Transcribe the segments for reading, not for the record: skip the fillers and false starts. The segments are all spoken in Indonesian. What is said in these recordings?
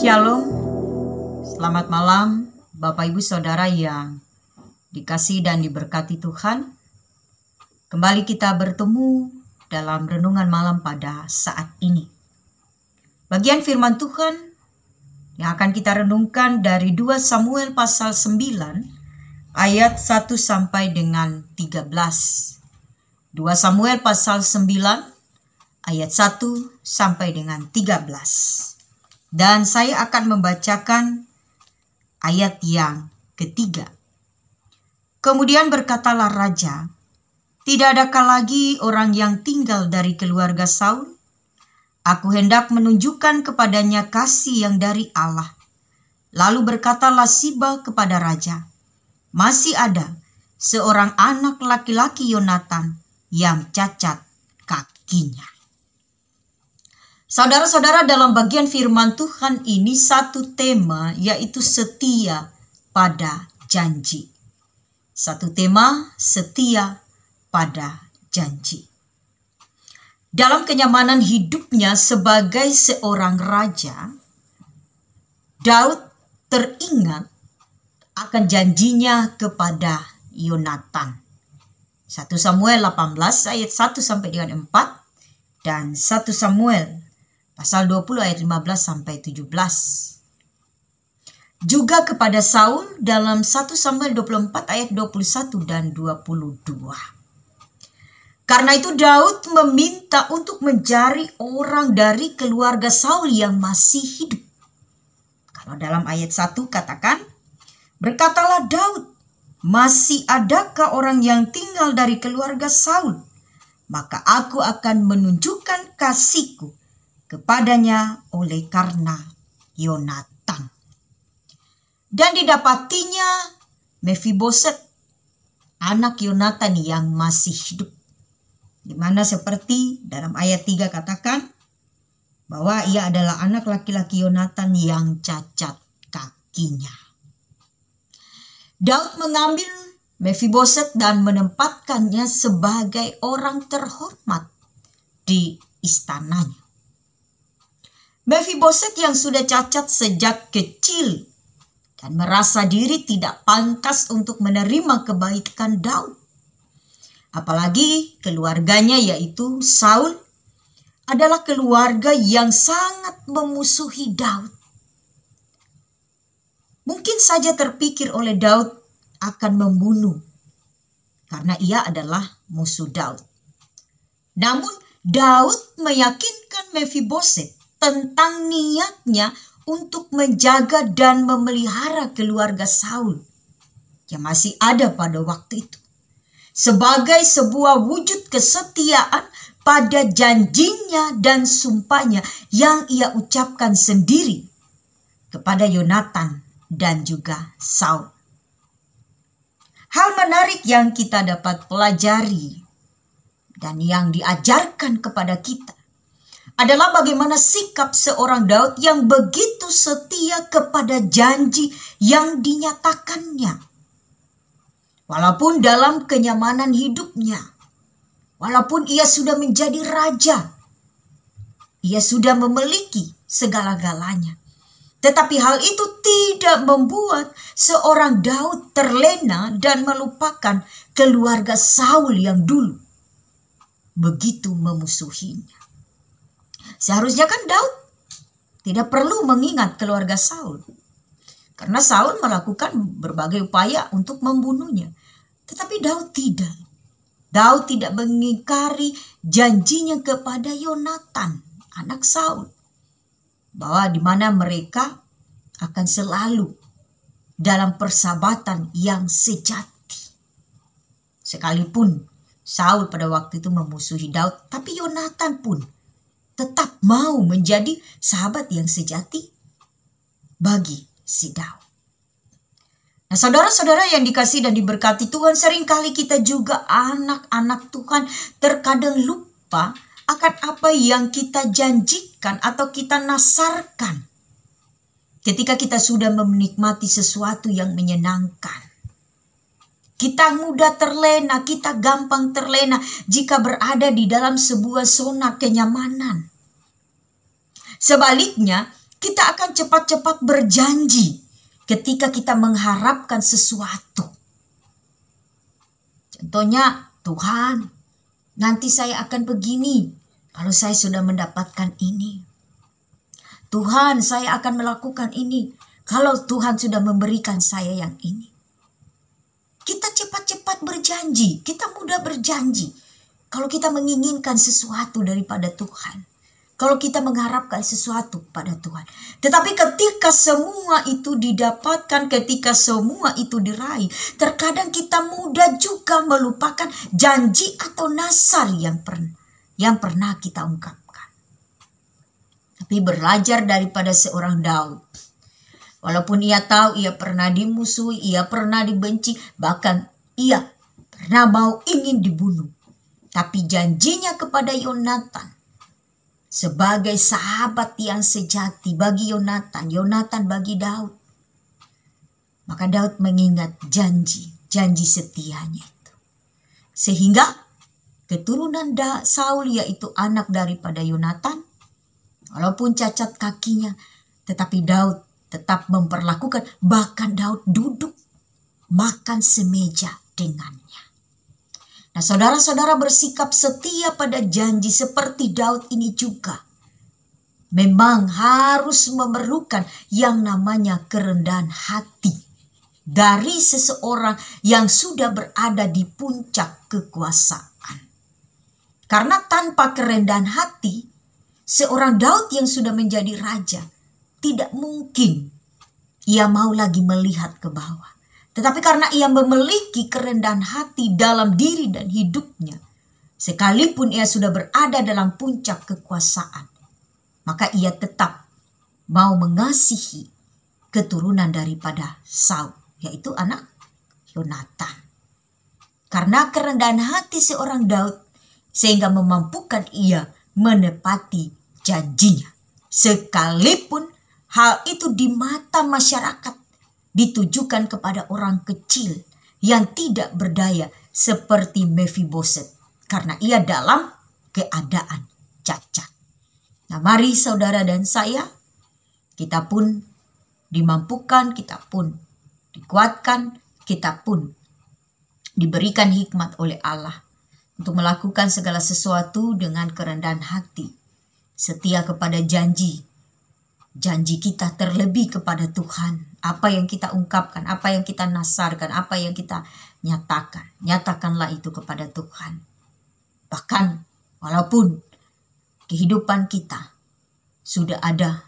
Shalom, selamat malam Bapak Ibu Saudara yang dikasihi dan diberkati Tuhan. Kembali kita bertemu dalam renungan malam pada saat ini. Bagian firman Tuhan yang akan kita renungkan dari 2 Samuel pasal 9 ayat 1 sampai dengan 13. 2 Samuel pasal 9 ayat 1 sampai dengan 13. Dan saya akan membacakan ayat yang ketiga. Kemudian berkatalah raja, "Tidak adakah lagi orang yang tinggal dari keluarga Saul? Aku hendak menunjukkan kepadanya kasih yang dari Allah." Lalu berkatalah Siba kepada raja, "Masih ada seorang anak laki-laki Yonatan yang cacat kakinya." Saudara-saudara, dalam bagian firman Tuhan ini satu tema, yaitu setia pada janji. Satu tema, setia pada janji. Dalam kenyamanan hidupnya sebagai seorang raja, Daud teringat akan janjinya kepada Yonatan. 1 Samuel 18 ayat 1 sampai dengan 4 dan 1 Samuel pasal 20 ayat 15 sampai 17. Juga kepada Saul dalam 1 Samuel 24 ayat 21 dan 22. Karena itu Daud meminta untuk mencari orang dari keluarga Saul yang masih hidup. Kalau dalam ayat 1 katakan, "Berkatalah Daud, masih adakah orang yang tinggal dari keluarga Saul? Maka aku akan menunjukkan kasihku kepadanya oleh karena Yonatan." Dan didapatinya Mefiboset, anak Yonatan yang masih hidup. Di mana seperti dalam ayat 3 katakan bahwa ia adalah anak laki-laki Yonatan yang cacat kakinya. Daud mengambil Mefiboset dan menempatkannya sebagai orang terhormat di istananya. Mefiboset yang sudah cacat sejak kecil dan merasa diri tidak pantas untuk menerima kebaikan Daud. Apalagi keluarganya yaitu Saul adalah keluarga yang sangat memusuhi Daud. Mungkin saja terpikir oleh Daud akan membunuh karena ia adalah musuh Daud. Namun Daud meyakinkan Mefiboset tentang niatnya untuk menjaga dan memelihara keluarga Saul yang masih ada pada waktu itu, sebagai sebuah wujud kesetiaan pada janjinya dan sumpahnya yang ia ucapkan sendiri kepada Yonatan dan juga Saul. Hal menarik yang kita dapat pelajari dan yang diajarkan kepada kita adalah bagaimana sikap seorang Daud yang begitu setia kepada janji yang dinyatakannya. Walaupun dalam kenyamanan hidupnya, walaupun ia sudah menjadi raja, ia sudah memiliki segala-galanya, tetapi hal itu tidak membuat seorang Daud terlena dan melupakan keluarga Saul yang dulu begitu memusuhinya. Seharusnya kan Daud tidak perlu mengingat keluarga Saul, karena Saul melakukan berbagai upaya untuk membunuhnya. Tetapi Daud tidak. Daud tidak mengingkari janjinya kepada Yonatan, anak Saul, bahwa di mana mereka akan selalu dalam persahabatan yang sejati. Sekalipun Saul pada waktu itu memusuhi Daud, tapi Yonatan pun tetap mau menjadi sahabat yang sejati bagi si Daud. Nah, saudara-saudara yang dikasihi dan diberkati Tuhan, seringkali kita juga anak-anak Tuhan terkadang lupa akan apa yang kita janjikan atau kita nasarkan ketika kita sudah menikmati sesuatu yang menyenangkan. Kita mudah terlena, kita gampang terlena jika berada di dalam sebuah zona kenyamanan. Sebaliknya, Kita akan cepat-cepat berjanji ketika kita mengharapkan sesuatu. Contohnya, Tuhan, nanti saya akan begini kalau saya sudah mendapatkan ini. Tuhan, saya akan melakukan ini kalau Tuhan sudah memberikan saya yang ini. Kita cepat-cepat berjanji, kita mudah berjanji kalau kita menginginkan sesuatu daripada Tuhan. Kalau kita mengharapkan sesuatu pada Tuhan. Tetapi ketika semua itu didapatkan, ketika semua itu diraih, terkadang kita mudah juga melupakan janji atau nasar yang pernah kita ungkapkan. Tapi belajar daripada seorang Daud. Walaupun ia tahu ia pernah dimusuhi, ia pernah dibenci, bahkan ia pernah ingin dibunuh. Tapi janjinya kepada Yonatan, sebagai sahabat yang sejati bagi Yonatan bagi Daud. Maka Daud mengingat janji setianya itu. Sehingga keturunan Saul, yaitu anak daripada Yonatan, walaupun cacat kakinya, tetapi Daud tetap memperlakukan, bahkan Daud duduk makan semeja dengannya. Nah, saudara-saudara, bersikap setia pada janji seperti Daud ini juga memang harus memerlukan yang namanya kerendahan hati dari seseorang yang sudah berada di puncak kekuasaan. Karena tanpa kerendahan hati, seorang Daud yang sudah menjadi raja tidak mungkin ia mau lagi melihat ke bawah. Tetapi karena ia memiliki kerendahan hati dalam diri dan hidupnya, sekalipun ia sudah berada dalam puncak kekuasaan, maka ia tetap mau mengasihi keturunan daripada Saul, yaitu anak Yonatan. Karena kerendahan hati seorang Daud, sehingga memampukan ia menepati janjinya. Sekalipun hal itu di mata masyarakat ditujukan kepada orang kecil yang tidak berdaya seperti Mephiboset, karena ia dalam keadaan cacat. Nah, mari saudara dan saya, kita pun dimampukan, kita pun dikuatkan, kita pun diberikan hikmat oleh Allah untuk melakukan segala sesuatu dengan kerendahan hati, setia kepada janji kita terlebih kepada Tuhan. Apa yang kita ungkapkan, apa yang kita nasarkan, apa yang kita nyatakan, nyatakanlah itu kepada Tuhan. Bahkan walaupun kehidupan kita sudah ada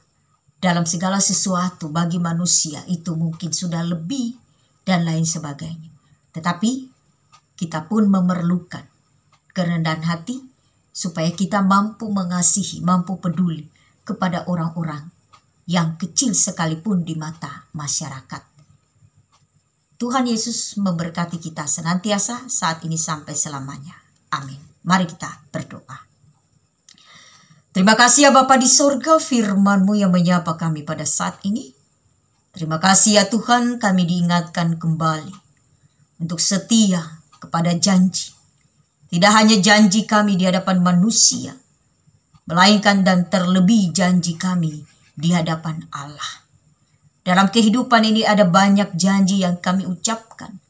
dalam segala sesuatu bagi manusia, itu mungkin sudah lebih dan lain sebagainya. Tetapi kita pun memerlukan kerendahan hati supaya kita mampu mengasihi, mampu peduli kepada orang-orang yang kecil sekalipun di mata masyarakat. Tuhan Yesus memberkati kita senantiasa saat ini sampai selamanya. Amin. Mari kita berdoa. Terima kasih ya Bapa di sorga, firman-Mu yang menyapa kami pada saat ini. Terima kasih ya Tuhan, kami diingatkan kembali untuk setia kepada janji. Tidak hanya janji kami di hadapan manusia, melainkan dan terlebih janji kami di hadapan Allah. Dalam kehidupan ini ada banyak janji yang kami ucapkan.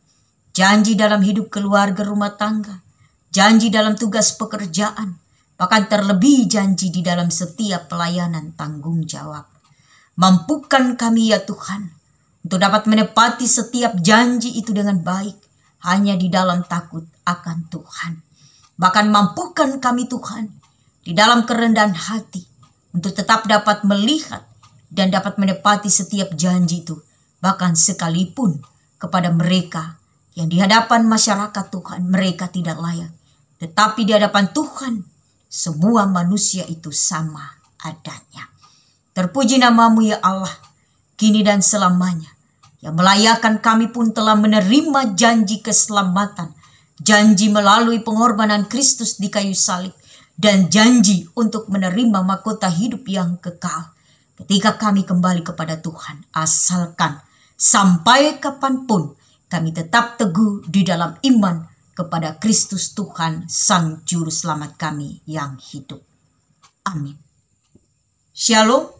Janji dalam hidup keluarga rumah tangga, janji dalam tugas pekerjaan, bahkan terlebih janji di dalam setiap pelayanan tanggung jawab. Mampukan kami ya Tuhan untuk dapat menepati setiap janji itu dengan baik, hanya di dalam takut akan Tuhan. Bahkan mampukan kami Tuhan di dalam kerendahan hati untuk tetap dapat melihat dan dapat menepati setiap janji itu, bahkan sekalipun kepada mereka yang di hadapan masyarakat Tuhan mereka tidak layak, tetapi di hadapan Tuhan semua manusia itu sama adanya. Terpuji nama-Mu ya Allah, kini dan selamanya, yang melayakkan kami pun telah menerima janji keselamatan, janji melalui pengorbanan Kristus di kayu salib, dan janji untuk menerima mahkota hidup yang kekal ketika kami kembali kepada Tuhan. Asalkan sampai kapanpun kami tetap teguh di dalam iman kepada Kristus Tuhan, Sang Juru Selamat kami yang hidup. Amin. Shalom.